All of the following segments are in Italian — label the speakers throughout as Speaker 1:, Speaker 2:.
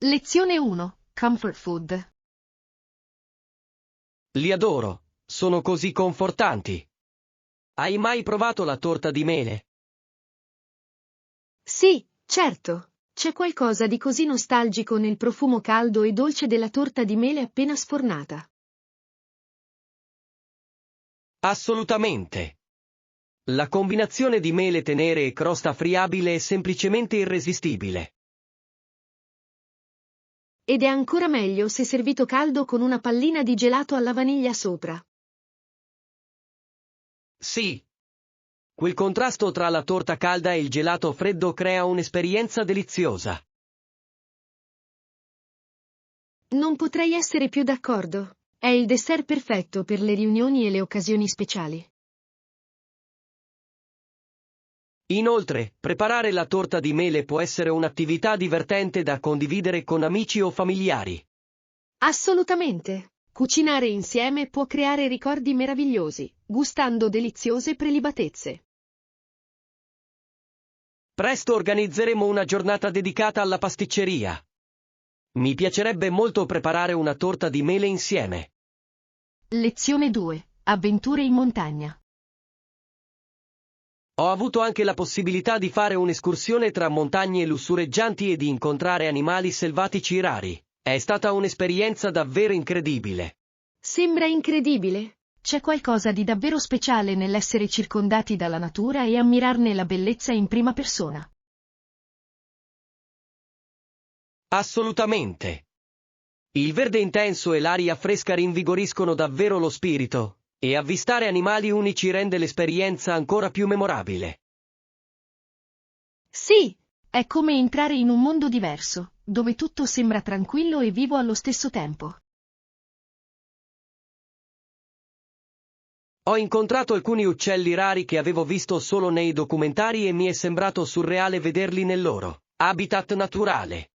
Speaker 1: Lezione 1. Comfort food.
Speaker 2: Li adoro, sono così confortanti. Hai mai provato la torta di mele?
Speaker 1: Sì, certo. C'è qualcosa di così nostalgico nel profumo caldo e dolce della torta di mele appena sfornata.
Speaker 2: Assolutamente. La combinazione di mele tenere e crosta friabile è semplicemente irresistibile.
Speaker 1: Ed è ancora meglio se servito caldo con una pallina di gelato alla vaniglia sopra.
Speaker 2: Sì. Quel contrasto tra la torta calda e il gelato freddo crea un'esperienza deliziosa.
Speaker 1: Non potrei essere più d'accordo. È il dessert perfetto per le riunioni e le occasioni speciali.
Speaker 2: Inoltre, preparare la torta di mele può essere un'attività divertente da condividere con amici o familiari.
Speaker 1: Assolutamente. Cucinare insieme può creare ricordi meravigliosi, gustando deliziose prelibatezze.
Speaker 2: Presto organizzeremo una giornata dedicata alla pasticceria. Mi piacerebbe molto preparare una torta di mele insieme.
Speaker 1: Lezione 2. Avventure in montagna.
Speaker 2: Ho avuto anche la possibilità di fare un'escursione tra montagne lussureggianti e di incontrare animali selvatici rari. È stata un'esperienza davvero incredibile.
Speaker 1: Sembra incredibile. C'è qualcosa di davvero speciale nell'essere circondati dalla natura e ammirarne la bellezza in prima persona.
Speaker 2: Assolutamente. Il verde intenso e l'aria fresca rinvigoriscono davvero lo spirito, e avvistare animali unici rende l'esperienza ancora più memorabile.
Speaker 1: Sì, è come entrare in un mondo diverso, dove tutto sembra tranquillo e vivo allo stesso tempo.
Speaker 2: Ho incontrato alcuni uccelli rari che avevo visto solo nei documentari e mi è sembrato surreale vederli nel loro habitat naturale.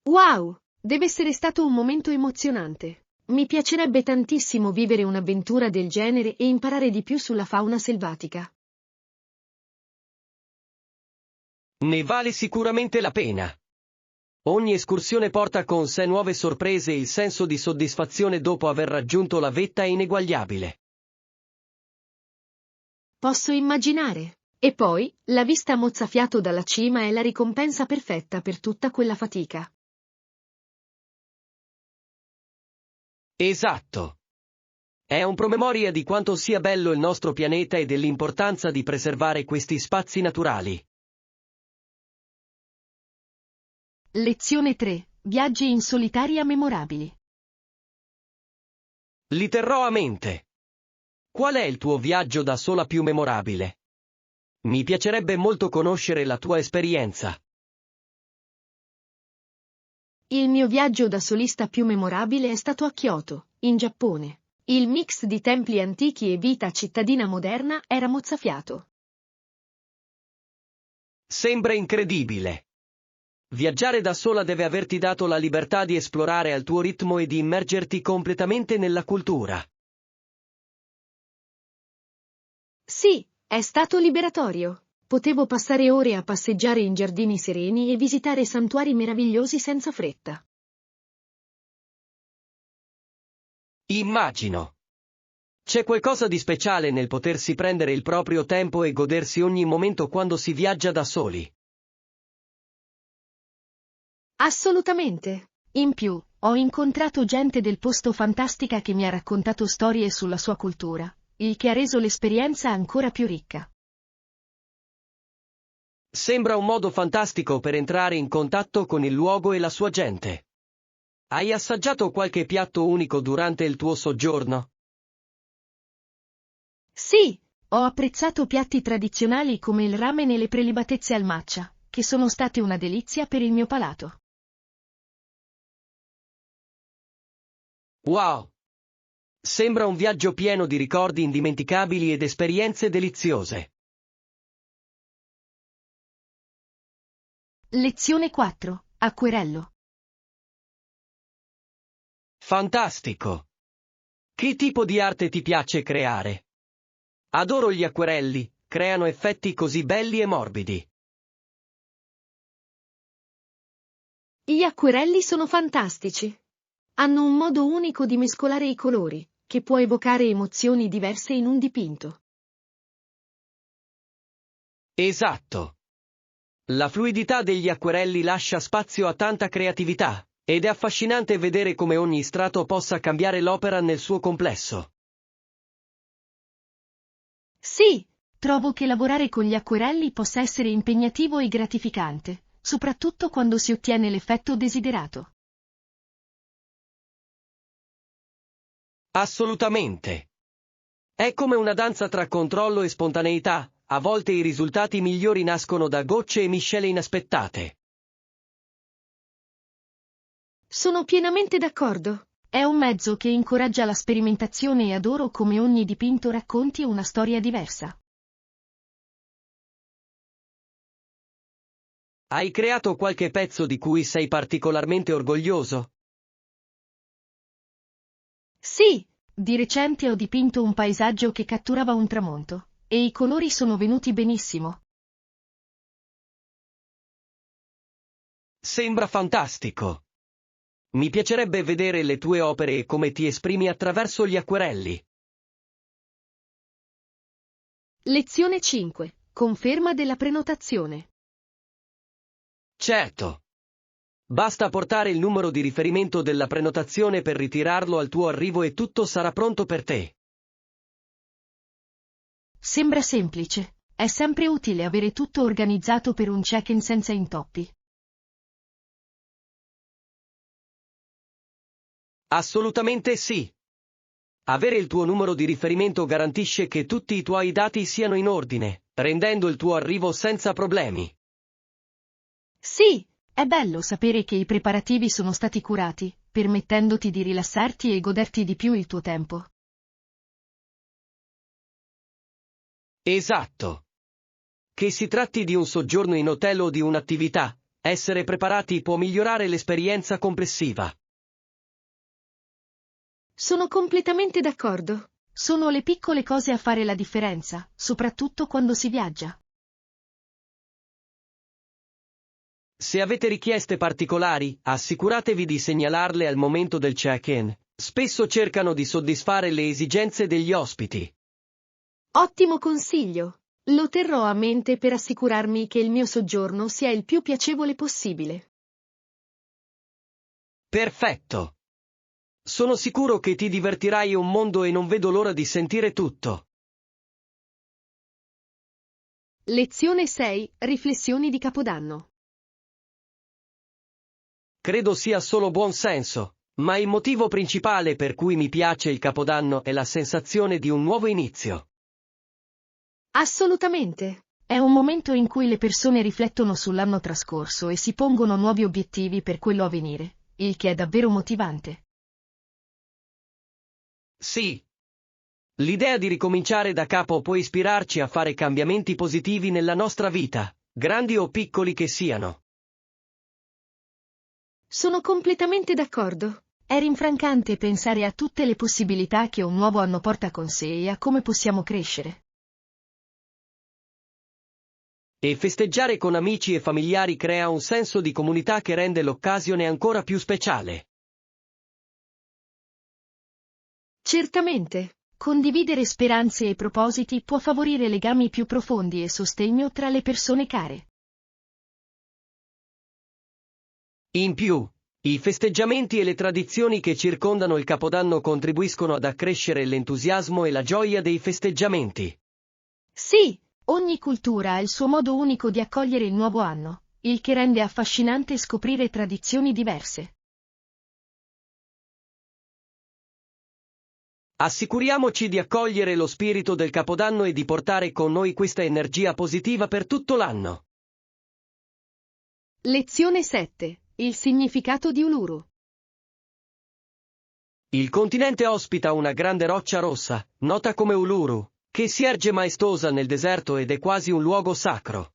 Speaker 1: Wow! Deve essere stato un momento emozionante. Mi piacerebbe tantissimo vivere un'avventura del genere e imparare di più sulla fauna selvatica.
Speaker 2: Ne vale sicuramente la pena. Ogni escursione porta con sé nuove sorprese e il senso di soddisfazione dopo aver raggiunto la vetta è ineguagliabile.
Speaker 1: Posso immaginare. E poi, la vista mozzafiato dalla cima è la ricompensa perfetta per tutta quella fatica.
Speaker 2: Esatto. È un promemoria di quanto sia bello il nostro pianeta e dell'importanza di preservare questi spazi naturali.
Speaker 1: Lezione 3. Viaggi in solitaria memorabili.
Speaker 2: Li terrò a mente. Qual è il tuo viaggio da sola più memorabile? Mi piacerebbe molto conoscere la tua esperienza.
Speaker 1: Il mio viaggio da solista più memorabile è stato a Kyoto, in Giappone. Il mix di templi antichi e vita cittadina moderna era mozzafiato.
Speaker 2: Sembra incredibile. Viaggiare da sola deve averti dato la libertà di esplorare al tuo ritmo e di immergerti completamente nella cultura.
Speaker 1: Sì, è stato liberatorio. Potevo passare ore a passeggiare in giardini sereni e visitare santuari meravigliosi senza fretta.
Speaker 2: Immagino. C'è qualcosa di speciale nel potersi prendere il proprio tempo e godersi ogni momento quando si viaggia da soli.
Speaker 1: Assolutamente. In più, ho incontrato gente del posto fantastica che mi ha raccontato storie sulla sua cultura, il che ha reso l'esperienza ancora più ricca.
Speaker 2: Sembra un modo fantastico per entrare in contatto con il luogo e la sua gente. Hai assaggiato qualche piatto unico durante il tuo soggiorno?
Speaker 1: Sì, ho apprezzato piatti tradizionali come il ramen e le prelibatezze al matcha, che sono state una delizia per il mio palato.
Speaker 2: Wow! Sembra un viaggio pieno di ricordi indimenticabili ed esperienze deliziose.
Speaker 1: Lezione 4. Acquerello.
Speaker 2: Fantastico! Che tipo di arte ti piace creare? Adoro gli acquerelli, creano effetti così belli e morbidi.
Speaker 1: Gli acquerelli sono fantastici. Hanno un modo unico di mescolare i colori, che può evocare emozioni diverse in un dipinto.
Speaker 2: Esatto. La fluidità degli acquerelli lascia spazio a tanta creatività, ed è affascinante vedere come ogni strato possa cambiare l'opera nel suo complesso.
Speaker 1: Sì, trovo che lavorare con gli acquerelli possa essere impegnativo e gratificante, soprattutto quando si ottiene l'effetto desiderato.
Speaker 2: Assolutamente. È come una danza tra controllo e spontaneità, a volte i risultati migliori nascono da gocce e miscele inaspettate.
Speaker 1: Sono pienamente d'accordo. È un mezzo che incoraggia la sperimentazione e adoro come ogni dipinto racconti una storia diversa.
Speaker 2: Hai creato qualche pezzo di cui sei particolarmente orgoglioso?
Speaker 1: Sì, di recente ho dipinto un paesaggio che catturava un tramonto, e i colori sono venuti benissimo.
Speaker 2: Sembra fantastico. Mi piacerebbe vedere le tue opere e come ti esprimi attraverso gli acquerelli.
Speaker 1: Lezione 5. Conferma della prenotazione.
Speaker 2: Certo. Basta portare il numero di riferimento della prenotazione per ritirarlo al tuo arrivo e tutto sarà pronto per te.
Speaker 1: Sembra semplice. È sempre utile avere tutto organizzato per un check-in senza intoppi.
Speaker 2: Assolutamente sì. Avere il tuo numero di riferimento garantisce che tutti i tuoi dati siano in ordine, rendendo il tuo arrivo senza problemi.
Speaker 1: Sì, è bello sapere che i preparativi sono stati curati, permettendoti di rilassarti e goderti di più il tuo tempo.
Speaker 2: Esatto. Che si tratti di un soggiorno in hotel o di un'attività, essere preparati può migliorare l'esperienza complessiva.
Speaker 1: Sono completamente d'accordo. Sono le piccole cose a fare la differenza, soprattutto quando si viaggia.
Speaker 2: Se avete richieste particolari, assicuratevi di segnalarle al momento del check-in. Spesso cercano di soddisfare le esigenze degli ospiti.
Speaker 1: Ottimo consiglio. Lo terrò a mente per assicurarmi che il mio soggiorno sia il più piacevole possibile.
Speaker 2: Perfetto. Sono sicuro che ti divertirai un mondo e non vedo l'ora di sentire tutto.
Speaker 1: Lezione 6. Riflessioni di Capodanno.
Speaker 2: Credo sia solo buon senso, ma il motivo principale per cui mi piace il Capodanno è la sensazione di un nuovo inizio.
Speaker 1: Assolutamente. È un momento in cui le persone riflettono sull'anno trascorso e si pongono nuovi obiettivi per quello a venire, il che è davvero motivante.
Speaker 2: Sì. L'idea di ricominciare da capo può ispirarci a fare cambiamenti positivi nella nostra vita, grandi o piccoli che siano.
Speaker 1: Sono completamente d'accordo. È rinfrancante pensare a tutte le possibilità che un nuovo anno porta con sé e a come possiamo crescere.
Speaker 2: E festeggiare con amici e familiari crea un senso di comunità che rende l'occasione ancora più speciale.
Speaker 1: Certamente, condividere speranze e propositi può favorire legami più profondi e sostegno tra le persone care.
Speaker 2: In più, i festeggiamenti e le tradizioni che circondano il Capodanno contribuiscono ad accrescere l'entusiasmo e la gioia dei festeggiamenti.
Speaker 1: Sì, ogni cultura ha il suo modo unico di accogliere il nuovo anno, il che rende affascinante scoprire tradizioni diverse.
Speaker 2: Assicuriamoci di accogliere lo spirito del Capodanno e di portare con noi questa energia positiva per tutto l'anno.
Speaker 1: Lezione 7. Il significato di Uluru.
Speaker 2: Il continente ospita una grande roccia rossa, nota come Uluru, che si erge maestosa nel deserto ed è quasi un luogo sacro.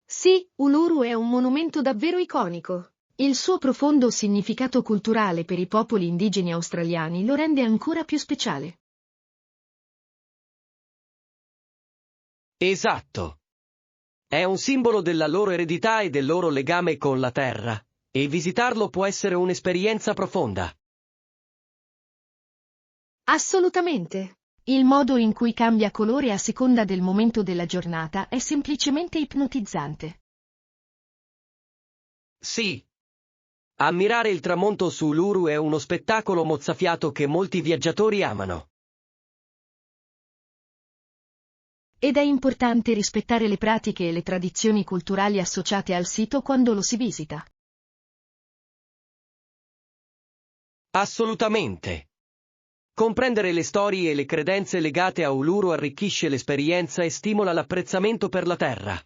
Speaker 1: Sì, Uluru è un monumento davvero iconico. Il suo profondo significato culturale per i popoli indigeni australiani lo rende ancora più speciale.
Speaker 2: Esatto. È un simbolo della loro eredità e del loro legame con la terra, e visitarlo può essere un'esperienza profonda.
Speaker 1: Assolutamente. Il modo in cui cambia colore a seconda del momento della giornata è semplicemente ipnotizzante.
Speaker 2: Sì. Ammirare il tramonto su Uluru è uno spettacolo mozzafiato che molti viaggiatori amano.
Speaker 1: Ed è importante rispettare le pratiche e le tradizioni culturali associate al sito quando lo si visita.
Speaker 2: Assolutamente. Comprendere le storie e le credenze legate a Uluru arricchisce l'esperienza e stimola l'apprezzamento per la terra.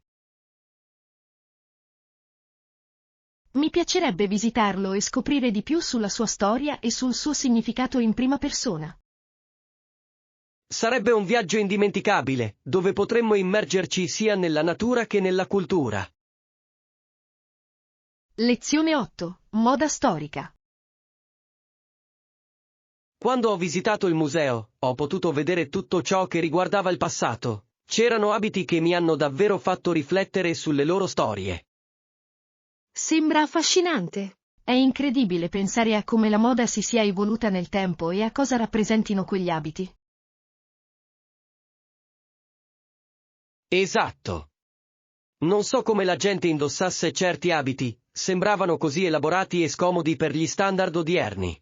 Speaker 1: Mi piacerebbe visitarlo e scoprire di più sulla sua storia e sul suo significato in prima persona.
Speaker 2: Sarebbe un viaggio indimenticabile, dove potremmo immergerci sia nella natura che nella cultura.
Speaker 1: Lezione 8. Moda storica.
Speaker 2: Quando ho visitato il museo, ho potuto vedere tutto ciò che riguardava il passato. C'erano abiti che mi hanno davvero fatto riflettere sulle loro storie.
Speaker 1: Sembra affascinante. È incredibile pensare a come la moda si sia evoluta nel tempo e a cosa rappresentino quegli abiti.
Speaker 2: Esatto. Non so come la gente indossasse certi abiti, sembravano così elaborati e scomodi per gli standard odierni.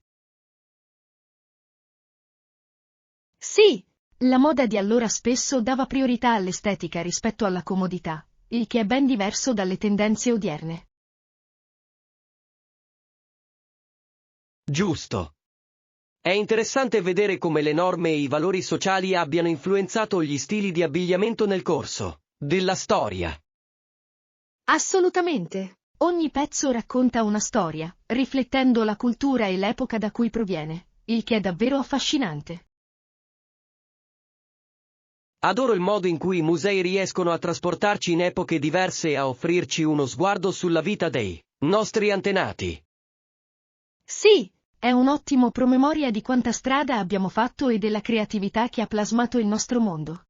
Speaker 1: Sì, la moda di allora spesso dava priorità all'estetica rispetto alla comodità, il che è ben diverso dalle tendenze odierne.
Speaker 2: Giusto. È interessante vedere come le norme e i valori sociali abbiano influenzato gli stili di abbigliamento nel corso della storia.
Speaker 1: Assolutamente. Ogni pezzo racconta una storia, riflettendo la cultura e l'epoca da cui proviene, il che è davvero affascinante.
Speaker 2: Adoro il modo in cui i musei riescono a trasportarci in epoche diverse e a offrirci uno sguardo sulla vita dei nostri antenati.
Speaker 1: Sì, è un ottimo promemoria di quanta strada abbiamo fatto e della creatività che ha plasmato il nostro mondo.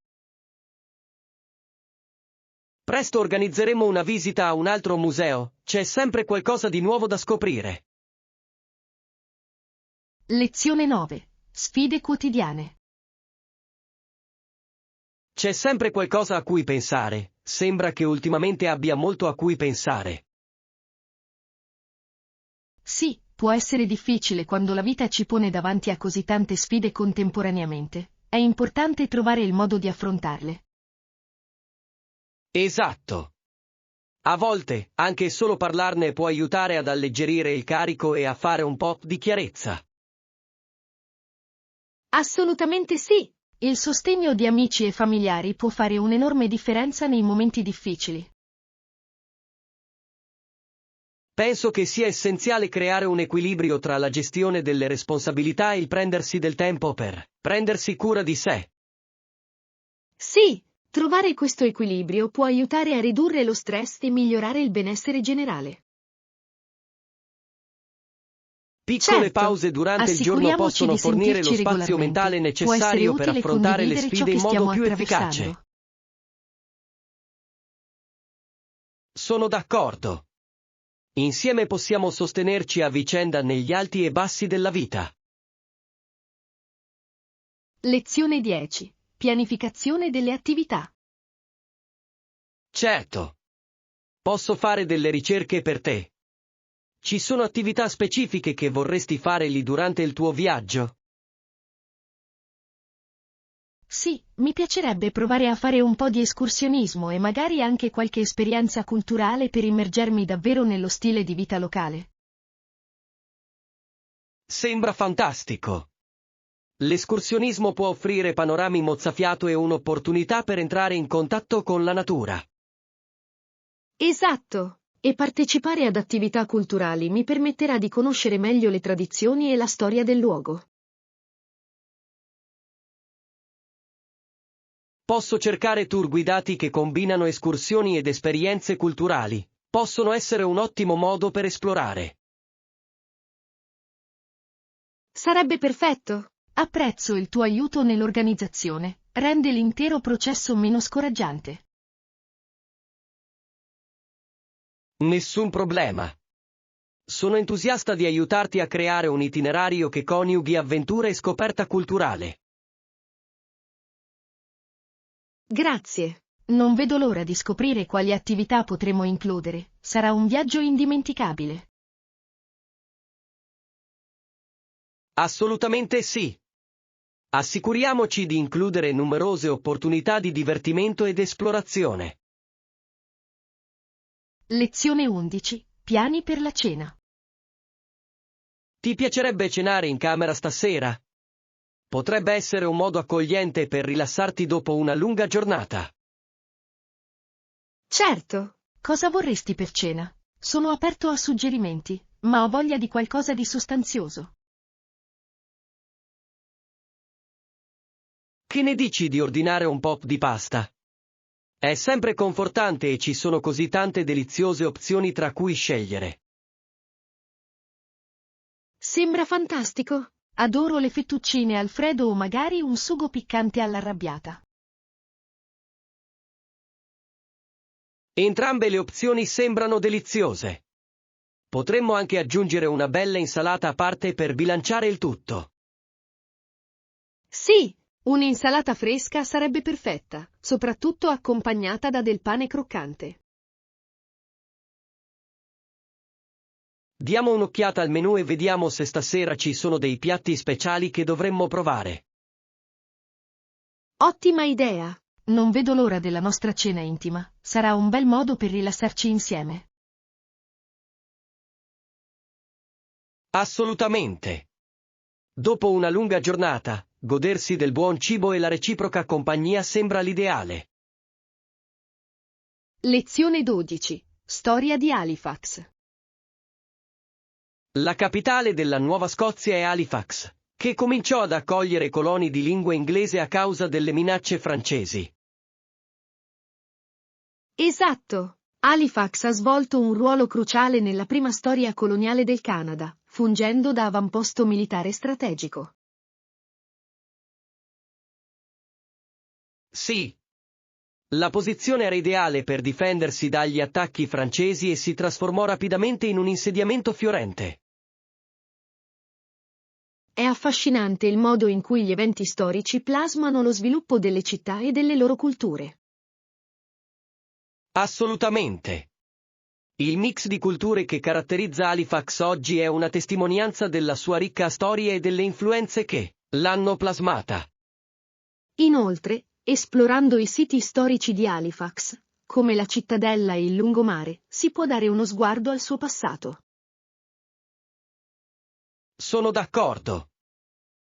Speaker 2: Presto organizzeremo una visita a un altro museo, c'è sempre qualcosa di nuovo da scoprire.
Speaker 1: Lezione 9. Sfide quotidiane.
Speaker 2: C'è sempre qualcosa a cui pensare, sembra che ultimamente abbia molto a cui pensare.
Speaker 1: Sì, può essere difficile quando la vita ci pone davanti a così tante sfide contemporaneamente. È importante trovare il modo di affrontarle.
Speaker 2: Esatto. A volte, anche solo parlarne può aiutare ad alleggerire il carico e a fare un po' di chiarezza.
Speaker 1: Assolutamente sì. Il sostegno di amici e familiari può fare un'enorme differenza nei momenti difficili.
Speaker 2: Penso che sia essenziale creare un equilibrio tra la gestione delle responsabilità e il prendersi del tempo per prendersi cura di sé.
Speaker 1: Sì, trovare questo equilibrio può aiutare a ridurre lo stress e migliorare il benessere generale.
Speaker 2: Piccole
Speaker 1: Certo,
Speaker 2: pause durante il giorno
Speaker 1: assicuriamoci
Speaker 2: possono
Speaker 1: di
Speaker 2: fornire lo
Speaker 1: sentirci
Speaker 2: spazio mentale
Speaker 1: regolarmente. Può essere
Speaker 2: necessario per
Speaker 1: utile
Speaker 2: affrontare le
Speaker 1: condividere ciò
Speaker 2: sfide
Speaker 1: che
Speaker 2: in modo
Speaker 1: stiamo
Speaker 2: più efficace.
Speaker 1: attraversando.
Speaker 2: Sono d'accordo. Insieme possiamo sostenerci a vicenda negli alti e bassi della vita.
Speaker 1: Lezione 10. Pianificazione delle attività.
Speaker 2: Certo. Posso fare delle ricerche per te. Ci sono attività specifiche che vorresti fare lì durante il tuo viaggio?
Speaker 1: Sì, mi piacerebbe provare a fare un po' di escursionismo e magari anche qualche esperienza culturale per immergermi davvero nello stile di vita locale.
Speaker 2: Sembra fantastico. L'escursionismo può offrire panorami mozzafiato e un'opportunità per entrare in contatto con la natura.
Speaker 1: Esatto. E partecipare ad attività culturali mi permetterà di conoscere meglio le tradizioni e la storia del luogo.
Speaker 2: Posso cercare tour guidati che combinano escursioni ed esperienze culturali. Possono essere un ottimo modo per esplorare.
Speaker 1: Sarebbe perfetto. Apprezzo il tuo aiuto nell'organizzazione. Rende l'intero processo meno scoraggiante.
Speaker 2: Nessun problema. Sono entusiasta di aiutarti a creare un itinerario che coniughi avventura e scoperta culturale.
Speaker 1: Grazie. Non vedo l'ora di scoprire quali attività potremo includere. Sarà un viaggio indimenticabile.
Speaker 2: Assolutamente sì. Assicuriamoci di includere numerose opportunità di divertimento ed esplorazione.
Speaker 1: Lezione 11. Piani per la cena.
Speaker 2: Ti piacerebbe cenare in camera stasera? Potrebbe essere un modo accogliente per rilassarti dopo una lunga giornata.
Speaker 1: Certo. Cosa vorresti per cena? Sono aperto a suggerimenti, ma ho voglia di qualcosa di sostanzioso.
Speaker 2: Che ne dici di ordinare un po' di pasta? È sempre confortante e ci sono così tante deliziose opzioni tra cui scegliere.
Speaker 1: Sembra fantastico. Adoro le fettuccine Alfredo o magari un sugo piccante all'arrabbiata.
Speaker 2: Entrambe le opzioni sembrano deliziose. Potremmo anche aggiungere una bella insalata a parte per bilanciare il tutto.
Speaker 1: Sì, un'insalata fresca sarebbe perfetta, soprattutto accompagnata da del pane croccante.
Speaker 2: Diamo un'occhiata al menù e vediamo se stasera ci sono dei piatti speciali che dovremmo provare.
Speaker 1: Ottima idea! Non vedo l'ora della nostra cena intima. Sarà un bel modo per rilassarci insieme.
Speaker 2: Assolutamente. Dopo una lunga giornata, godersi del buon cibo e la reciproca compagnia sembra l'ideale.
Speaker 1: Lezione 12. Storia di Halifax.
Speaker 2: La capitale della Nuova Scozia è Halifax, che cominciò ad accogliere coloni di lingua inglese a causa delle minacce francesi.
Speaker 1: Esatto! Halifax ha svolto un ruolo cruciale nella prima storia coloniale del Canada, fungendo da avamposto militare strategico.
Speaker 2: Sì. La posizione era ideale per difendersi dagli attacchi francesi e si trasformò rapidamente in un insediamento fiorente.
Speaker 1: È affascinante il modo in cui gli eventi storici plasmano lo sviluppo delle città e delle loro culture.
Speaker 2: Assolutamente. Il mix di culture che caratterizza Halifax oggi è una testimonianza della sua ricca storia e delle influenze che l'hanno plasmata.
Speaker 1: Inoltre, esplorando i siti storici di Halifax, come la cittadella e il lungomare, si può dare uno sguardo al suo passato.
Speaker 2: Sono d'accordo.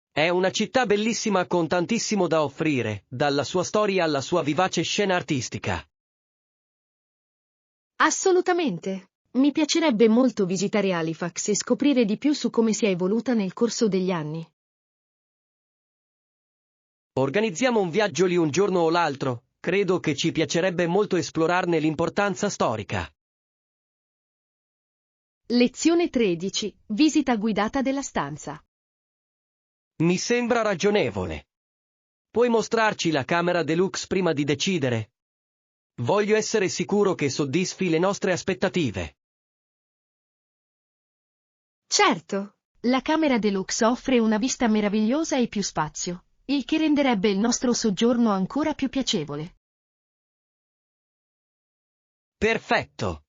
Speaker 2: È una città bellissima con tantissimo da offrire, dalla sua storia alla sua vivace scena artistica.
Speaker 1: Assolutamente! Mi piacerebbe molto visitare Halifax e scoprire di più su come si è evoluta nel corso degli anni.
Speaker 2: Organizziamo un viaggio lì un giorno o l'altro, credo che ci piacerebbe molto esplorarne l'importanza storica.
Speaker 1: Lezione 13. Visita guidata della stanza.
Speaker 2: Mi sembra ragionevole. Puoi mostrarci la camera deluxe prima di decidere? Voglio essere sicuro che soddisfi le nostre aspettative.
Speaker 1: Certo! La camera deluxe offre una vista meravigliosa e più spazio, il che renderebbe il nostro soggiorno ancora più piacevole.
Speaker 2: Perfetto.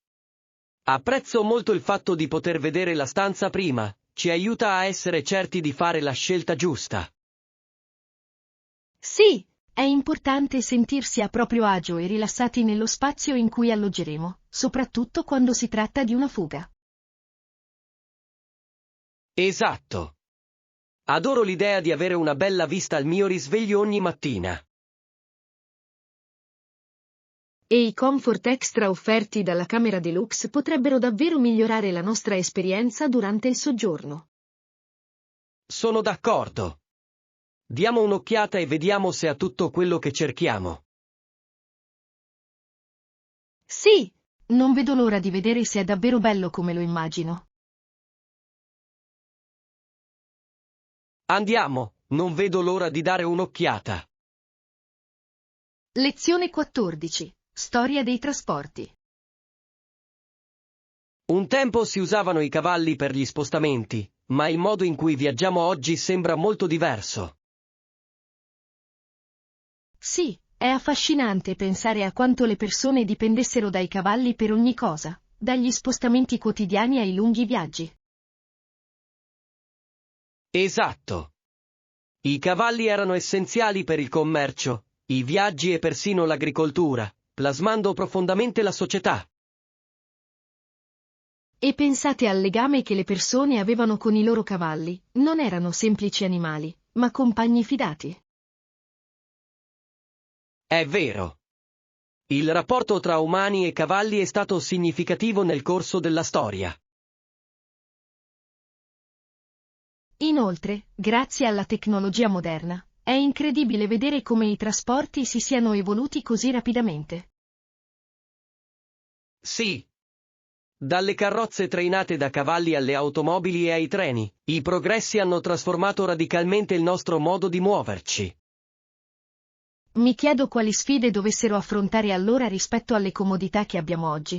Speaker 2: Apprezzo molto il fatto di poter vedere la stanza prima, ci aiuta a essere certi di fare la scelta giusta.
Speaker 1: Sì, è importante sentirsi a proprio agio e rilassati nello spazio in cui alloggeremo, soprattutto quando si tratta di una fuga.
Speaker 2: Esatto. Adoro l'idea di avere una bella vista al mio risveglio ogni mattina.
Speaker 1: E i comfort extra offerti dalla camera deluxe potrebbero davvero migliorare la nostra esperienza durante il soggiorno.
Speaker 2: Sono d'accordo. Diamo un'occhiata e vediamo se ha tutto quello che cerchiamo.
Speaker 1: Sì, non vedo l'ora di vedere se è davvero bello come lo immagino.
Speaker 2: Andiamo, non vedo l'ora di dare un'occhiata.
Speaker 1: Lezione 14. Storia dei trasporti.
Speaker 2: Un tempo si usavano i cavalli per gli spostamenti, ma il modo in cui viaggiamo oggi sembra molto diverso.
Speaker 1: Sì, è affascinante pensare a quanto le persone dipendessero dai cavalli per ogni cosa, dagli spostamenti quotidiani ai lunghi viaggi.
Speaker 2: Esatto. I cavalli erano essenziali per il commercio, i viaggi e persino l'agricoltura, plasmando profondamente la società.
Speaker 1: E pensate al legame che le persone avevano con i loro cavalli, non erano semplici animali, ma compagni fidati.
Speaker 2: È vero. Il rapporto tra umani e cavalli è stato significativo nel corso della storia.
Speaker 1: Inoltre, grazie alla tecnologia moderna, è incredibile vedere come i trasporti si siano evoluti così rapidamente.
Speaker 2: Sì. Dalle carrozze trainate da cavalli alle automobili e ai treni, i progressi hanno trasformato radicalmente il nostro modo di muoverci.
Speaker 1: Mi chiedo quali sfide dovessero affrontare allora rispetto alle comodità che abbiamo oggi.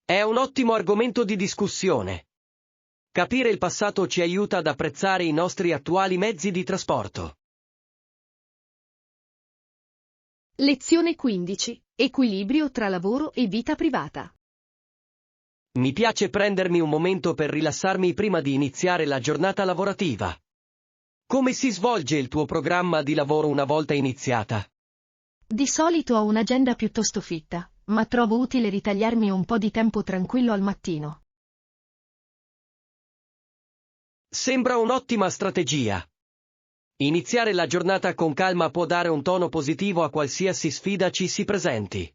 Speaker 2: È un ottimo argomento di discussione. Capire il passato ci aiuta ad apprezzare i nostri attuali mezzi di trasporto.
Speaker 1: Lezione 15. Equilibrio tra lavoro e vita privata.
Speaker 2: Mi piace prendermi un momento per rilassarmi prima di iniziare la giornata lavorativa. Come si svolge il tuo programma di lavoro una volta iniziata?
Speaker 1: Di solito ho un'agenda piuttosto fitta, ma trovo utile ritagliarmi un po' di tempo tranquillo al mattino.
Speaker 2: Sembra un'ottima strategia. Iniziare la giornata con calma può dare un tono positivo a qualsiasi sfida ci si presenti.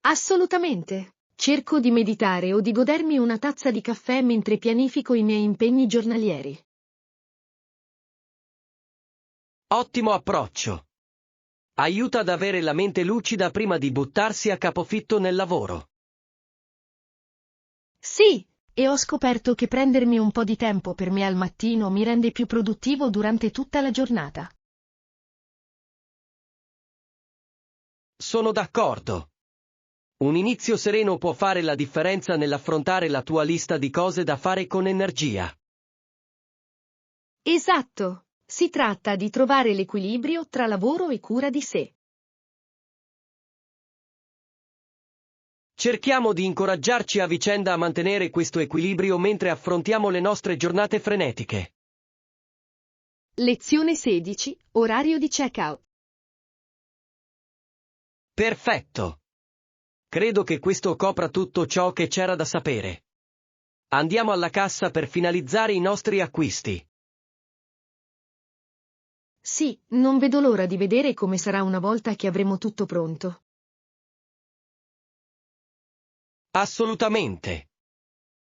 Speaker 1: Assolutamente. Cerco di meditare o di godermi una tazza di caffè mentre pianifico i miei impegni giornalieri.
Speaker 2: Ottimo approccio. Aiuta ad avere la mente lucida prima di buttarsi a capofitto nel lavoro.
Speaker 1: Sì, e ho scoperto che prendermi un po' di tempo per me al mattino mi rende più produttivo durante tutta la giornata.
Speaker 2: Sono d'accordo. Un inizio sereno può fare la differenza nell'affrontare la tua lista di cose da fare con energia.
Speaker 1: Esatto. Si tratta di trovare l'equilibrio tra lavoro e cura di sé.
Speaker 2: Cerchiamo di incoraggiarci a vicenda a mantenere questo equilibrio mentre affrontiamo le nostre giornate frenetiche.
Speaker 1: Lezione 16. Orario di check-out.
Speaker 2: Perfetto. Credo che questo copra tutto ciò che c'era da sapere. Andiamo alla cassa per finalizzare i nostri acquisti.
Speaker 1: Sì, non vedo l'ora di vedere come sarà una volta che avremo tutto pronto.
Speaker 2: Assolutamente.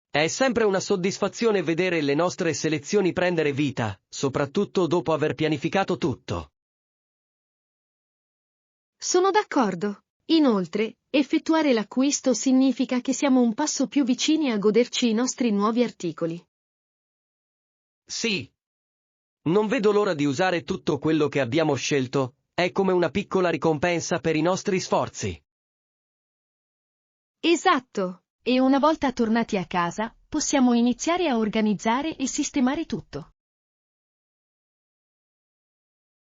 Speaker 2: È sempre una soddisfazione vedere le nostre selezioni prendere vita, soprattutto dopo aver pianificato tutto.
Speaker 1: Sono d'accordo. Inoltre, effettuare l'acquisto significa che siamo un passo più vicini a goderci i nostri nuovi articoli.
Speaker 2: Sì. Non vedo l'ora di usare tutto quello che abbiamo scelto, è come una piccola ricompensa per i nostri sforzi.
Speaker 1: Esatto. E una volta tornati a casa, possiamo iniziare a organizzare e sistemare tutto.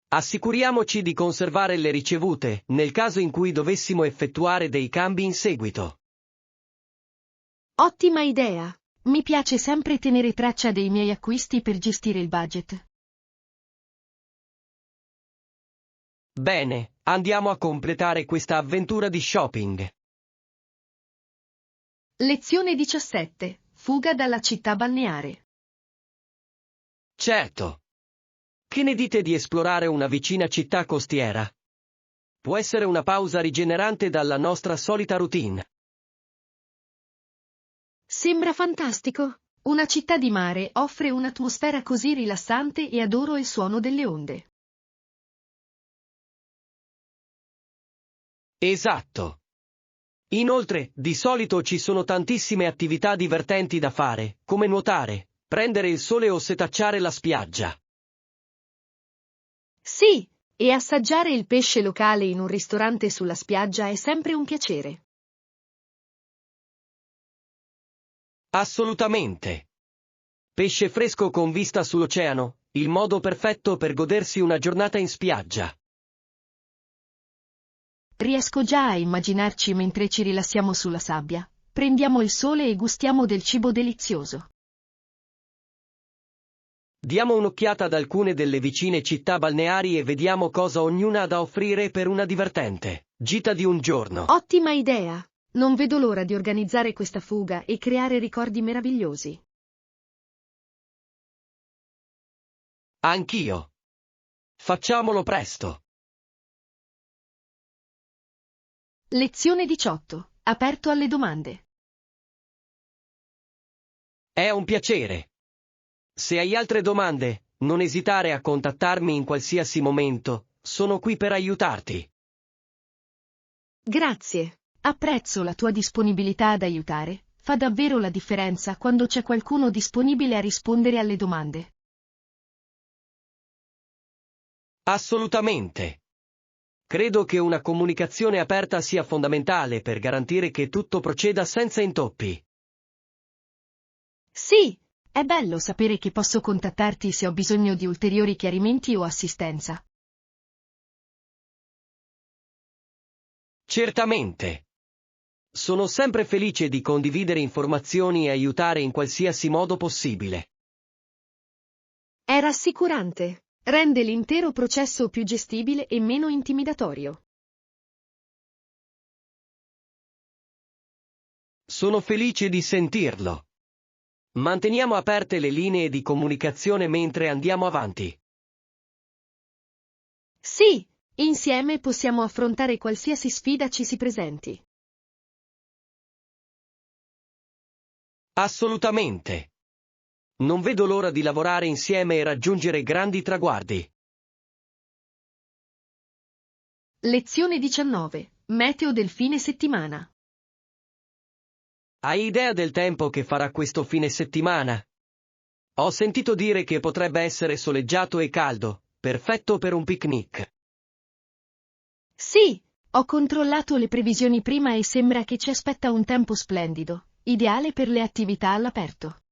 Speaker 2: Assicuriamoci di conservare le ricevute, nel caso in cui dovessimo effettuare dei cambi in seguito.
Speaker 1: Ottima idea. Mi piace sempre tenere traccia dei miei acquisti per gestire il budget.
Speaker 2: Bene, andiamo a completare questa avventura di shopping.
Speaker 1: Lezione 17. Fuga dalla città balneare.
Speaker 2: Certo. Che ne dite di esplorare una vicina città costiera? Può essere una pausa rigenerante dalla nostra solita routine.
Speaker 1: Sembra fantastico. Una città di mare offre un'atmosfera così rilassante e adoro il suono delle onde.
Speaker 2: Esatto. Inoltre, di solito ci sono tantissime attività divertenti da fare, come nuotare, prendere il sole o setacciare la spiaggia.
Speaker 1: Sì, E assaggiare il pesce locale in un ristorante sulla spiaggia è sempre un piacere.
Speaker 2: Assolutamente. Pesce fresco con vista sull'oceano, il modo perfetto per godersi una giornata in spiaggia.
Speaker 1: Riesco già a immaginarci mentre ci rilassiamo sulla sabbia, prendiamo il sole e gustiamo del cibo delizioso.
Speaker 2: Diamo un'occhiata ad alcune delle vicine città balneari e vediamo cosa ognuna ha da offrire per una divertente gita di un giorno.
Speaker 1: Ottima idea! Non vedo l'ora di organizzare questa fuga e creare ricordi meravigliosi.
Speaker 2: Anch'io. Facciamolo presto.
Speaker 1: Lezione 18. Aperto alle domande.
Speaker 2: È un piacere. Se hai altre domande, non esitare a contattarmi in qualsiasi momento, sono qui per aiutarti.
Speaker 1: Grazie. Apprezzo la tua disponibilità ad aiutare, fa davvero la differenza quando c'è qualcuno disponibile a rispondere alle domande.
Speaker 2: Assolutamente. Credo che una comunicazione aperta sia fondamentale per garantire che tutto proceda senza intoppi.
Speaker 1: Sì, è bello sapere che posso contattarti se ho bisogno di ulteriori chiarimenti o assistenza.
Speaker 2: Certamente. Sono sempre felice di condividere informazioni e aiutare in qualsiasi modo possibile.
Speaker 1: È rassicurante. Rende l'intero processo più gestibile e meno intimidatorio.
Speaker 2: Sono felice di sentirlo. Manteniamo aperte le linee di comunicazione mentre andiamo avanti.
Speaker 1: Sì, insieme possiamo affrontare qualsiasi sfida ci si presenti.
Speaker 2: Assolutamente. Non vedo l'ora di lavorare insieme e raggiungere grandi traguardi.
Speaker 1: Lezione 19. Meteo del fine settimana.
Speaker 2: Hai idea del tempo che farà questo fine settimana? Ho sentito dire che potrebbe essere soleggiato e caldo, perfetto per un picnic.
Speaker 1: Sì, ho controllato le previsioni prima e sembra che ci aspetta un tempo splendido, ideale per le attività all'aperto.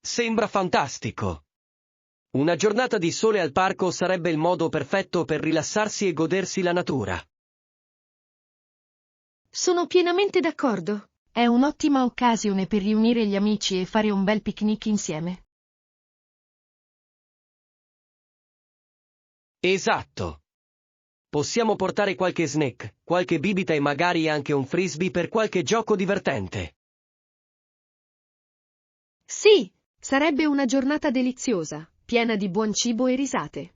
Speaker 2: Sembra fantastico. Una giornata di sole al parco sarebbe il modo perfetto per rilassarsi e godersi la natura.
Speaker 1: Sono pienamente d'accordo. È un'ottima occasione per riunire gli amici e fare un bel picnic insieme.
Speaker 2: Esatto. Possiamo portare qualche snack, qualche bibita e magari anche un frisbee per qualche gioco divertente.
Speaker 1: Sì, sarebbe una giornata deliziosa, piena di buon cibo e risate.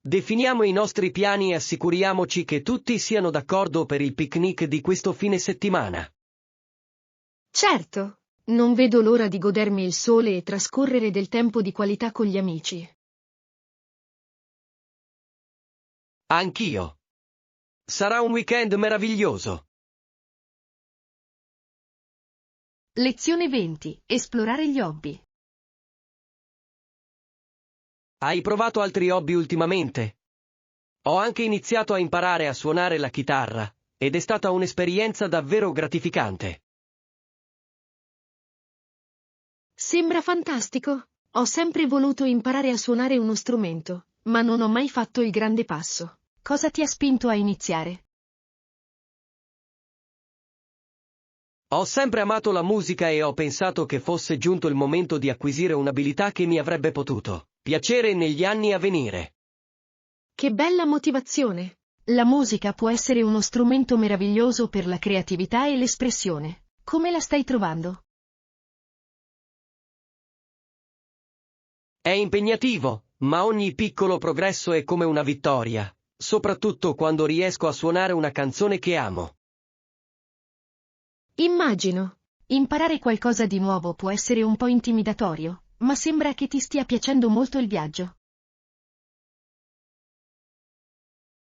Speaker 2: Definiamo i nostri piani e assicuriamoci che tutti siano d'accordo per il picnic di questo fine settimana.
Speaker 1: Certo, non vedo l'ora di godermi il sole e trascorrere del tempo di qualità con gli amici.
Speaker 2: Anch'io. Sarà un weekend meraviglioso.
Speaker 1: Lezione 20. Esplorare gli hobby.
Speaker 2: Hai provato altri hobby ultimamente? Ho anche iniziato a imparare a suonare la chitarra, ed è stata un'esperienza davvero gratificante.
Speaker 1: Sembra fantastico. Ho sempre voluto imparare a suonare uno strumento, ma non ho mai fatto il grande passo. Cosa ti ha spinto a iniziare?
Speaker 2: Ho sempre amato la musica e ho pensato che fosse giunto il momento di acquisire un'abilità che mi avrebbe potuto piacere negli anni a venire.
Speaker 1: Che bella motivazione! La musica può essere uno strumento meraviglioso per la creatività e l'espressione. Come la stai trovando?
Speaker 2: È impegnativo, ma ogni piccolo progresso è come una vittoria, soprattutto quando riesco a suonare una canzone che amo.
Speaker 1: Immagino. Imparare qualcosa di nuovo può essere un po' intimidatorio, ma sembra che ti stia piacendo molto il viaggio.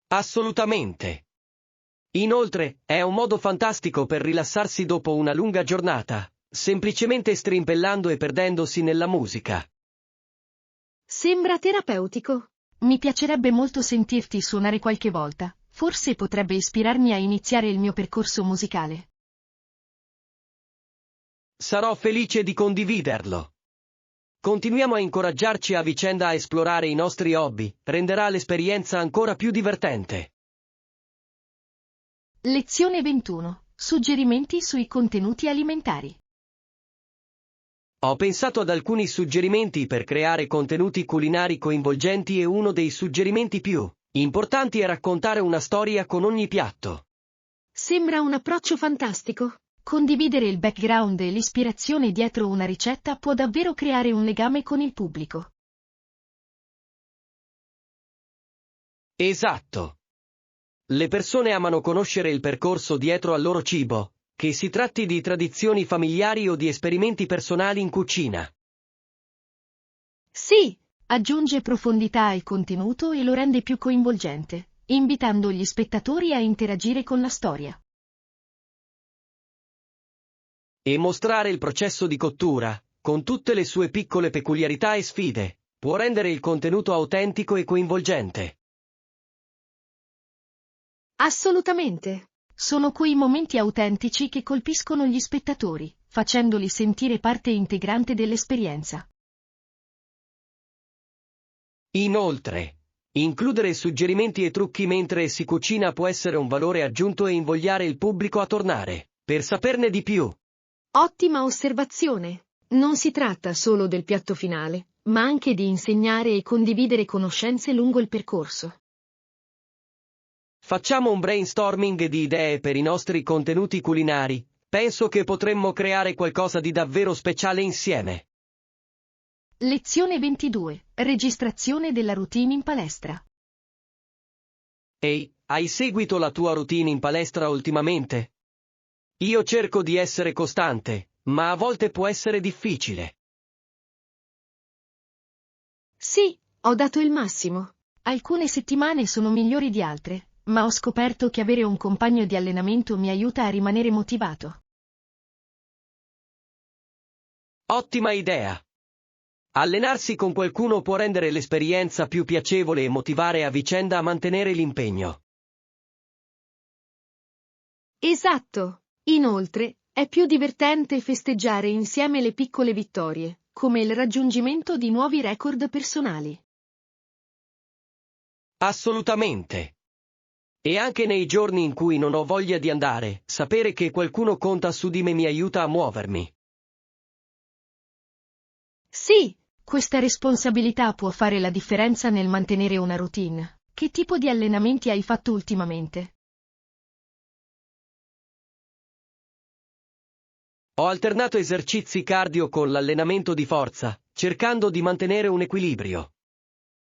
Speaker 2: Assolutamente. Inoltre, è un modo fantastico per rilassarsi dopo una lunga giornata, semplicemente strimpellando e perdendosi nella musica.
Speaker 1: Sembra terapeutico. Mi piacerebbe molto sentirti suonare qualche volta, forse potrebbe ispirarmi a iniziare il mio percorso musicale.
Speaker 2: Sarò felice di condividerlo. Continuiamo a incoraggiarci a vicenda a esplorare i nostri hobby, renderà l'esperienza ancora più divertente.
Speaker 1: Lezione 21. Suggerimenti sui contenuti alimentari.
Speaker 2: Ho pensato ad alcuni suggerimenti per creare contenuti culinari coinvolgenti e uno dei suggerimenti più importanti è raccontare una storia con ogni piatto.
Speaker 1: Sembra un approccio fantastico. Condividere il background e l'ispirazione dietro una ricetta può davvero creare un legame con il pubblico.
Speaker 2: Esatto. Le persone amano conoscere il percorso dietro al loro cibo, che si tratti di tradizioni familiari o di esperimenti personali in cucina.
Speaker 1: Sì, aggiunge profondità al contenuto e lo rende più coinvolgente, invitando gli spettatori a interagire con la storia.
Speaker 2: E mostrare il processo di cottura, con tutte le sue piccole peculiarità e sfide, può rendere il contenuto autentico e coinvolgente.
Speaker 1: Assolutamente. Sono quei momenti autentici che colpiscono gli spettatori, facendoli sentire parte integrante dell'esperienza.
Speaker 2: Inoltre, includere suggerimenti e trucchi mentre si cucina può essere un valore aggiunto e invogliare il pubblico a tornare, per saperne di più.
Speaker 1: Ottima osservazione. Non si tratta solo del piatto finale, ma anche di insegnare e condividere conoscenze lungo il percorso.
Speaker 2: Facciamo un brainstorming di idee per i nostri contenuti culinari. Penso che potremmo creare qualcosa di davvero speciale insieme.
Speaker 1: Lezione 22. Registrazione della routine in palestra.
Speaker 2: Ehi, hai seguito la tua routine in palestra ultimamente? Io cerco di essere costante, ma a volte può essere difficile.
Speaker 1: Sì, ho dato il massimo. Alcune settimane sono migliori di altre, ma ho scoperto che avere un compagno di allenamento mi aiuta a rimanere motivato.
Speaker 2: Ottima idea! Allenarsi con qualcuno può rendere l'esperienza più piacevole e motivare a vicenda a mantenere l'impegno.
Speaker 1: Esatto. Inoltre, è più divertente festeggiare insieme le piccole vittorie, come il raggiungimento di nuovi record personali.
Speaker 2: Assolutamente! E anche nei giorni in cui non ho voglia di andare, sapere che qualcuno conta su di me mi aiuta a muovermi.
Speaker 1: Sì, questa responsabilità può fare la differenza nel mantenere una routine. Che tipo di allenamenti hai fatto ultimamente?
Speaker 2: Ho alternato esercizi cardio con l'allenamento di forza, cercando di mantenere un equilibrio.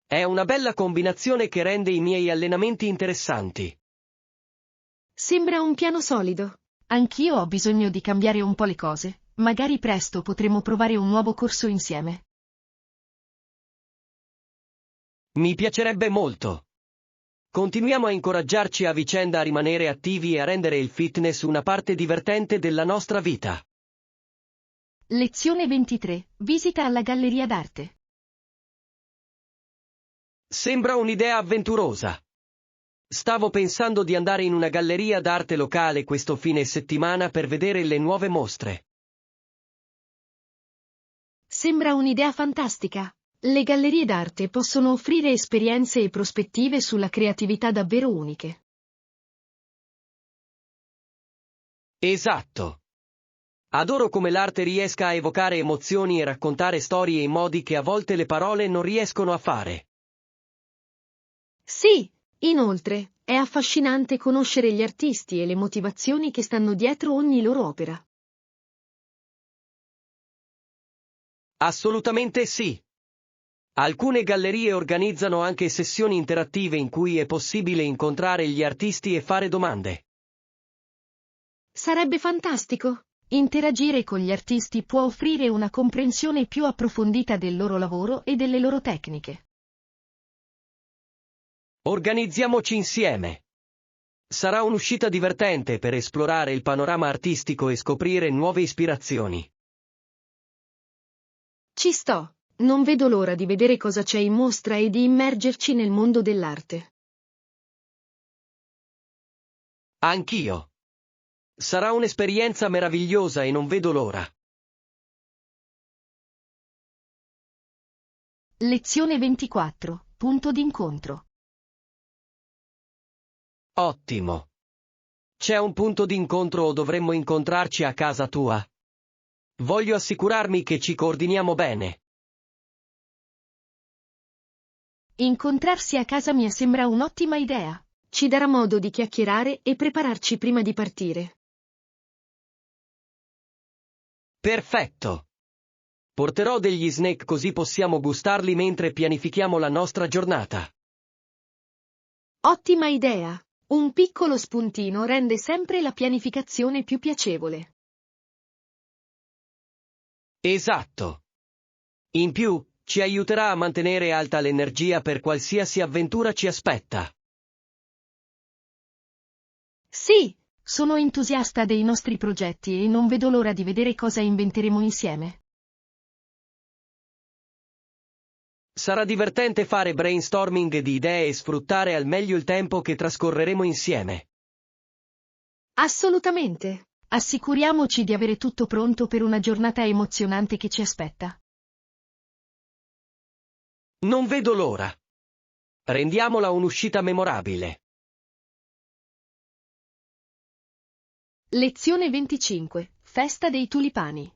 Speaker 2: È una bella combinazione che rende i miei allenamenti interessanti.
Speaker 1: Sembra un piano solido. Anch'io ho bisogno di cambiare un po' le cose. Magari presto potremo provare un nuovo corso insieme.
Speaker 2: Mi piacerebbe molto. Continuiamo a incoraggiarci a vicenda a rimanere attivi e a rendere il fitness una parte divertente della nostra vita.
Speaker 1: Lezione 23. Visita alla galleria d'arte.
Speaker 2: Sembra un'idea avventurosa. Stavo pensando di andare in una galleria d'arte locale questo fine settimana per vedere le nuove mostre.
Speaker 1: Sembra un'idea fantastica. Le gallerie d'arte possono offrire esperienze e prospettive sulla creatività davvero uniche.
Speaker 2: Esatto. Adoro come l'arte riesca a evocare emozioni e raccontare storie in modi che a volte le parole non riescono a fare.
Speaker 1: Sì, inoltre, è affascinante conoscere gli artisti e le motivazioni che stanno dietro ogni loro opera.
Speaker 2: Assolutamente sì. Alcune gallerie organizzano anche sessioni interattive in cui è possibile incontrare gli artisti e fare domande.
Speaker 1: Sarebbe fantastico. Interagire con gli artisti può offrire una comprensione più approfondita del loro lavoro e delle loro tecniche.
Speaker 2: Organizziamoci insieme. Sarà un'uscita divertente per esplorare il panorama artistico e scoprire nuove ispirazioni.
Speaker 1: Ci sto, non vedo l'ora di vedere cosa c'è in mostra e di immergerci nel mondo dell'arte.
Speaker 2: Anch'io. Sarà un'esperienza meravigliosa e non vedo l'ora.
Speaker 1: Lezione 24. Punto d'incontro.
Speaker 2: Ottimo. C'è un punto d'incontro o dovremmo incontrarci a casa tua? Voglio assicurarmi che ci coordiniamo bene.
Speaker 1: Incontrarsi a casa mia sembra un'ottima idea. Ci darà modo di chiacchierare e prepararci prima di partire.
Speaker 2: Perfetto. Porterò degli snack così possiamo gustarli mentre pianifichiamo la nostra giornata.
Speaker 1: Ottima idea! Un piccolo spuntino rende sempre la pianificazione più piacevole.
Speaker 2: Esatto. In più, ci aiuterà a mantenere alta l'energia per qualsiasi avventura ci aspetta.
Speaker 1: Sì, sono entusiasta dei nostri progetti e non vedo l'ora di vedere cosa inventeremo insieme.
Speaker 2: Sarà divertente fare brainstorming di idee e sfruttare al meglio il tempo che trascorreremo insieme.
Speaker 1: Assolutamente! Assicuriamoci di avere tutto pronto per una giornata emozionante che ci aspetta.
Speaker 2: Non vedo l'ora. Rendiamola un'uscita memorabile.
Speaker 1: Lezione 25. Festa dei tulipani.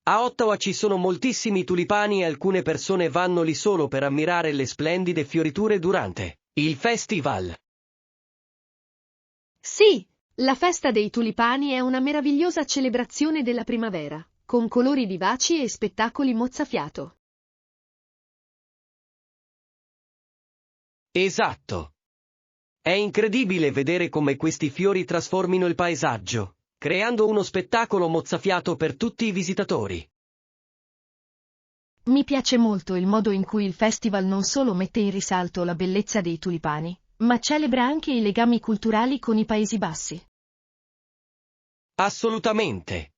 Speaker 2: A Ottawa ci sono moltissimi tulipani e alcune persone vanno lì solo per ammirare le splendide fioriture durante il festival.
Speaker 1: Sì, la festa dei tulipani è una meravigliosa celebrazione della primavera, con colori vivaci e spettacoli mozzafiato.
Speaker 2: Esatto. È incredibile vedere come questi fiori trasformino il paesaggio, creando uno spettacolo mozzafiato per tutti i visitatori.
Speaker 1: Mi piace molto il modo in cui il festival non solo mette in risalto la bellezza dei tulipani, ma celebra anche i legami culturali con i Paesi Bassi.
Speaker 2: Assolutamente.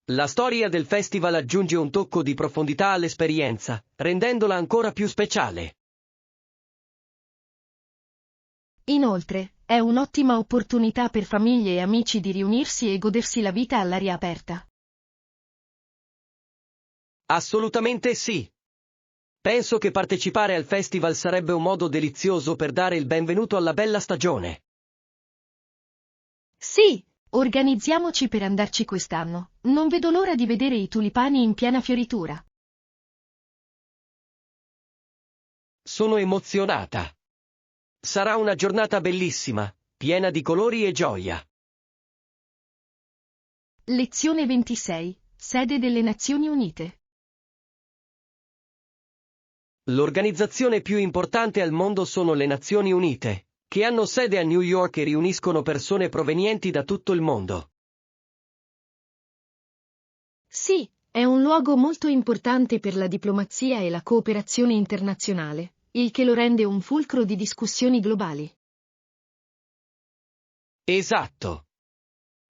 Speaker 2: La storia del festival aggiunge un tocco di profondità all'esperienza, rendendola ancora più speciale.
Speaker 1: Inoltre, è un'ottima opportunità per famiglie e amici di riunirsi e godersi la vita all'aria aperta.
Speaker 2: Assolutamente sì. Penso che partecipare al festival sarebbe un modo delizioso per dare il benvenuto alla bella stagione.
Speaker 1: Sì, organizziamoci per andarci quest'anno. Non vedo l'ora di vedere i tulipani in piena fioritura.
Speaker 2: Sono emozionata. Sarà una giornata bellissima, piena di colori e gioia.
Speaker 1: Lezione 26. Sede delle Nazioni Unite.
Speaker 2: L'organizzazione più importante al mondo sono le Nazioni Unite, che hanno sede a New York e riuniscono persone provenienti da tutto il mondo.
Speaker 1: Sì, è un luogo molto importante per la diplomazia e la cooperazione internazionale, il che lo rende un fulcro di discussioni globali.
Speaker 2: Esatto.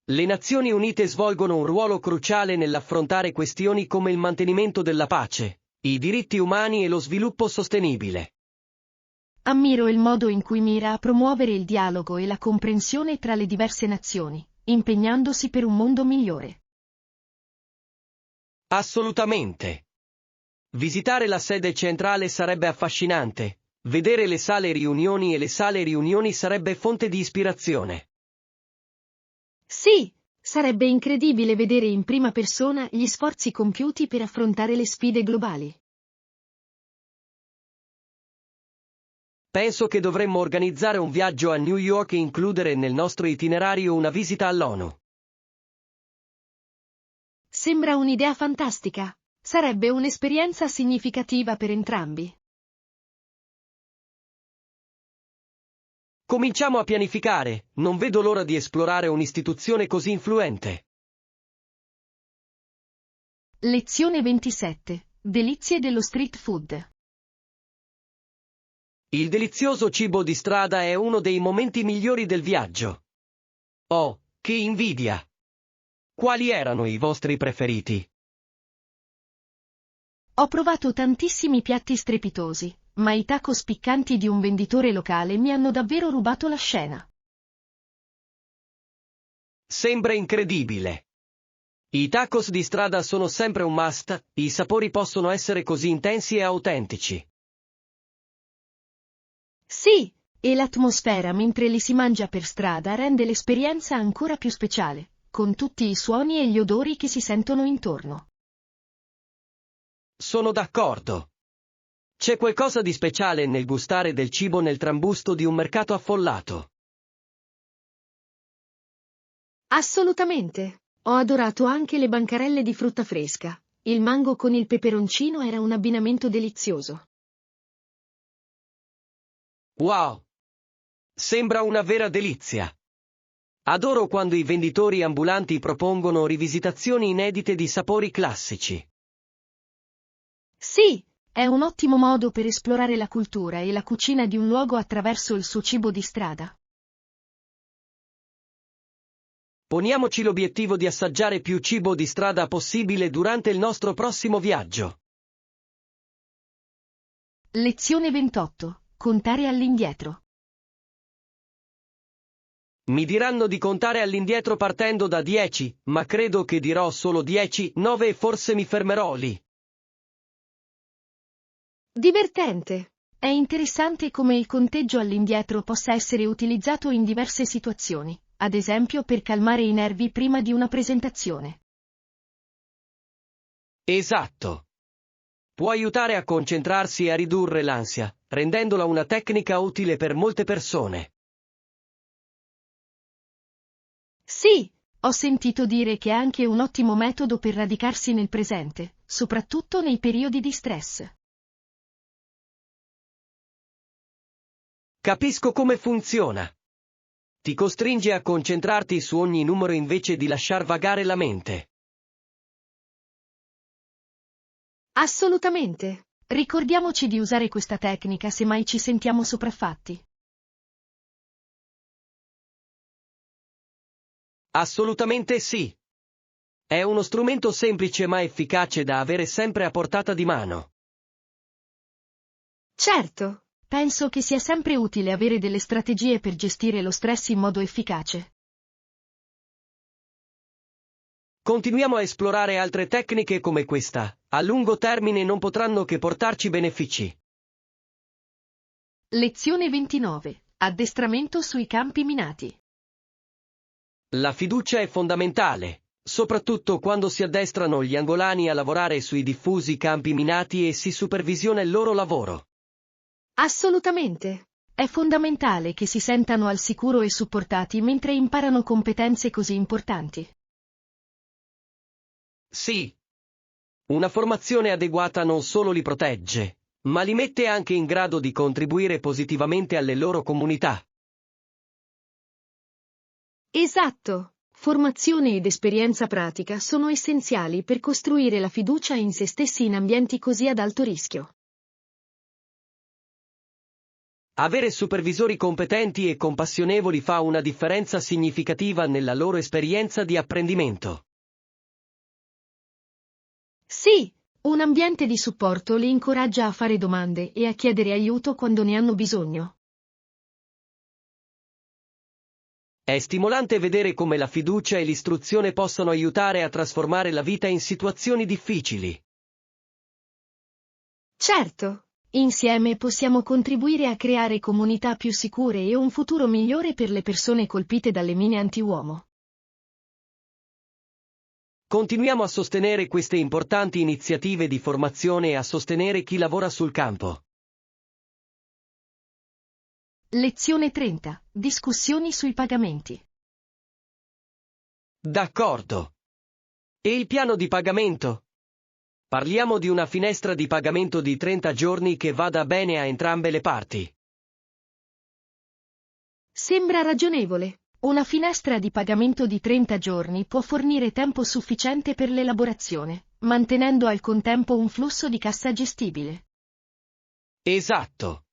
Speaker 2: Le Nazioni Unite svolgono un ruolo cruciale nell'affrontare questioni come il mantenimento della pace, i diritti umani e lo sviluppo sostenibile.
Speaker 1: Ammiro il modo in cui mira a promuovere il dialogo e la comprensione tra le diverse nazioni, impegnandosi per un mondo migliore.
Speaker 2: Assolutamente. Visitare la sede centrale sarebbe affascinante, vedere le sale riunioni e le sale riunioni sarebbe fonte di ispirazione.
Speaker 1: Sì, sarebbe incredibile vedere in prima persona gli sforzi compiuti per affrontare le sfide globali.
Speaker 2: Penso che dovremmo organizzare un viaggio a New York e includere nel nostro itinerario una visita all'ONU.
Speaker 1: Sembra un'idea fantastica. Sarebbe un'esperienza significativa per entrambi.
Speaker 2: Cominciamo a pianificare, non vedo l'ora di esplorare un'istituzione così influente.
Speaker 1: Lezione 27. Delizie dello street food.
Speaker 2: Il delizioso cibo di strada è uno dei momenti migliori del viaggio. Oh, che invidia! Quali erano i vostri preferiti?
Speaker 1: Ho provato tantissimi piatti strepitosi, ma i tacos piccanti di un venditore locale mi hanno davvero rubato la scena.
Speaker 2: Sembra incredibile. I tacos di strada sono sempre un must, i sapori possono essere così intensi e autentici.
Speaker 1: Sì, e l'atmosfera mentre li si mangia per strada rende l'esperienza ancora più speciale, con tutti i suoni e gli odori che si sentono intorno.
Speaker 2: Sono d'accordo. C'è qualcosa di speciale nel gustare del cibo nel trambusto di un mercato affollato.
Speaker 1: Assolutamente. Ho adorato anche le bancarelle di frutta fresca. Il mango con il peperoncino era un abbinamento delizioso.
Speaker 2: Wow! Sembra una vera delizia. Adoro quando i venditori ambulanti propongono rivisitazioni inedite di sapori classici.
Speaker 1: Sì, è un ottimo modo per esplorare la cultura e la cucina di un luogo attraverso il suo cibo di strada.
Speaker 2: Poniamoci l'obiettivo di assaggiare più cibo di strada possibile durante il nostro prossimo viaggio.
Speaker 1: Lezione 28. Contare all'indietro.
Speaker 2: Mi diranno di contare all'indietro partendo da 10, ma credo che dirò solo 10, 9 e forse mi fermerò lì.
Speaker 1: Divertente. È interessante come il conteggio all'indietro possa essere utilizzato in diverse situazioni, ad esempio per calmare i nervi prima di una presentazione.
Speaker 2: Esatto. Può aiutare a concentrarsi e a ridurre l'ansia, rendendola una tecnica utile per molte persone.
Speaker 1: Sì, ho sentito dire che è anche un ottimo metodo per radicarsi nel presente, soprattutto nei periodi di stress.
Speaker 2: Capisco come funziona. Ti costringe a concentrarti su ogni numero invece di lasciar vagare la mente.
Speaker 1: Assolutamente. Ricordiamoci di usare questa tecnica se mai ci sentiamo sopraffatti.
Speaker 2: Assolutamente sì. È uno strumento semplice ma efficace da avere sempre a portata di mano.
Speaker 1: Certo, penso che sia sempre utile avere delle strategie per gestire lo stress in modo efficace.
Speaker 2: Continuiamo a esplorare altre tecniche come questa, a lungo termine non potranno che portarci benefici.
Speaker 1: Lezione 29. Addestramento sui campi minati.
Speaker 2: La fiducia è fondamentale, soprattutto quando si addestrano gli angolani a lavorare sui diffusi campi minati e si supervisiona il loro lavoro.
Speaker 1: Assolutamente. È fondamentale che si sentano al sicuro e supportati mentre imparano competenze così importanti.
Speaker 2: Sì. Una formazione adeguata non solo li protegge, ma li mette anche in grado di contribuire positivamente alle loro comunità.
Speaker 1: Esatto. Formazione ed esperienza pratica sono essenziali per costruire la fiducia in se stessi in ambienti così ad alto rischio.
Speaker 2: Avere supervisori competenti e compassionevoli fa una differenza significativa nella loro esperienza di apprendimento.
Speaker 1: Sì, un ambiente di supporto li incoraggia a fare domande e a chiedere aiuto quando ne hanno bisogno.
Speaker 2: È stimolante vedere come la fiducia e l'istruzione possano aiutare a trasformare la vita in situazioni difficili.
Speaker 1: Certo, insieme possiamo contribuire a creare comunità più sicure e un futuro migliore per le persone colpite dalle mine antiuomo.
Speaker 2: Continuiamo a sostenere queste importanti iniziative di formazione e a sostenere chi lavora sul campo.
Speaker 1: Lezione 30. Discussioni sui pagamenti.
Speaker 2: D'accordo. E il piano di pagamento? Parliamo di una finestra di pagamento di 30 giorni che vada bene a entrambe le parti.
Speaker 1: Sembra ragionevole. Una finestra di pagamento di 30 giorni può fornire tempo sufficiente per l'elaborazione, mantenendo al contempo un flusso di cassa gestibile.
Speaker 2: Esatto.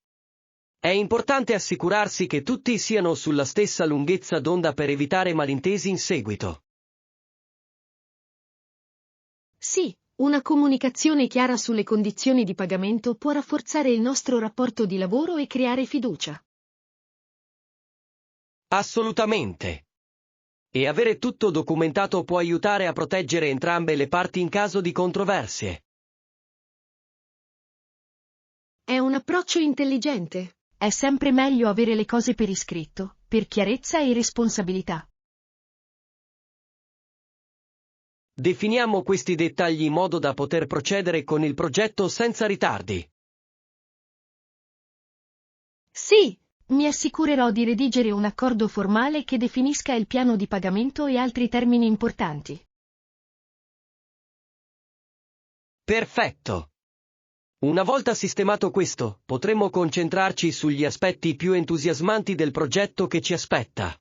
Speaker 2: È importante assicurarsi che tutti siano sulla stessa lunghezza d'onda per evitare malintesi in seguito.
Speaker 1: Sì, Una comunicazione chiara sulle condizioni di pagamento può rafforzare il nostro rapporto di lavoro e creare fiducia.
Speaker 2: Assolutamente. E avere tutto documentato può aiutare a proteggere entrambe le parti in caso di controversie.
Speaker 1: È un approccio intelligente. È sempre meglio avere le cose per iscritto, per chiarezza e responsabilità.
Speaker 2: Definiamo questi dettagli in modo da poter procedere con il progetto senza ritardi.
Speaker 1: Sì, mi assicurerò di redigere un accordo formale che definisca il piano di pagamento e altri termini importanti.
Speaker 2: Perfetto. Una volta sistemato questo, potremo concentrarci sugli aspetti più entusiasmanti del progetto che ci aspetta.